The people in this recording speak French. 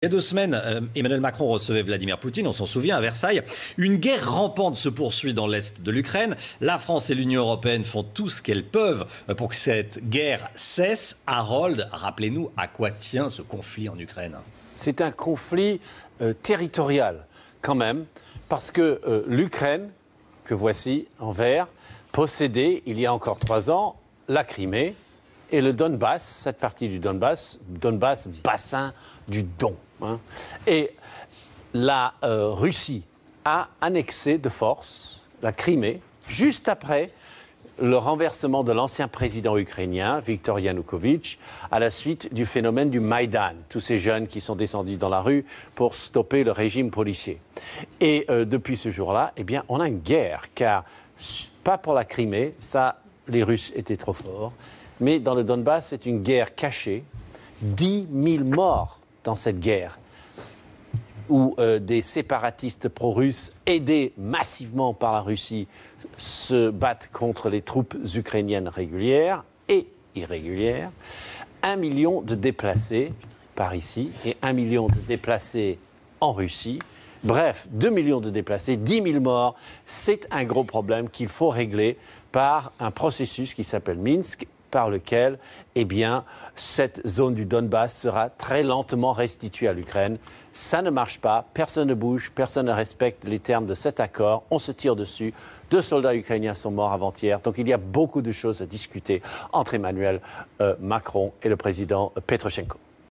Il y a 2 semaines, Emmanuel Macron recevait Vladimir Poutine, on s'en souvient, à Versailles. Une guerre rampante se poursuit dans l'est de l'Ukraine. La France et l'Union européenne font tout ce qu'elles peuvent pour que cette guerre cesse. Harold, rappelez-nous à quoi tient ce conflit en Ukraine. C'est un conflit territorial quand même, parce que l'Ukraine, que voici en vert, possédait il y a encore 3 ans la Crimée et le Donbass, cette partie du Donbass, bassin du Don. Et la Russie a annexé de force la Crimée juste après le renversement de l'ancien président ukrainien, Viktor Yanukovych, à la suite du phénomène du Maïdan, tous ces jeunes qui sont descendus dans la rue pour stopper le régime policier. Et depuis ce jour-là, eh bien, on a une guerre, car pas pour la Crimée, ça, les Russes étaient trop forts, mais dans le Donbass, c'est une guerre cachée, 10 000 morts dans cette guerre, où des séparatistes pro-russes, aidés massivement par la Russie, se battent contre les troupes ukrainiennes régulières et irrégulières. 1 million de déplacés par ici et 1 million de déplacés en Russie. Bref, 2 millions de déplacés, 10 000 morts. C'est un gros problème qu'il faut régler par un processus qui s'appelle Minsk, par lequel, eh bien, cette zone du Donbass sera très lentement restituée à l'Ukraine. Ça ne marche pas, personne ne bouge, personne ne respecte les termes de cet accord. On se tire dessus. 2 soldats ukrainiens sont morts avant-hier. Donc il y a beaucoup de choses à discuter entre Emmanuel Macron et le président Petroschenko.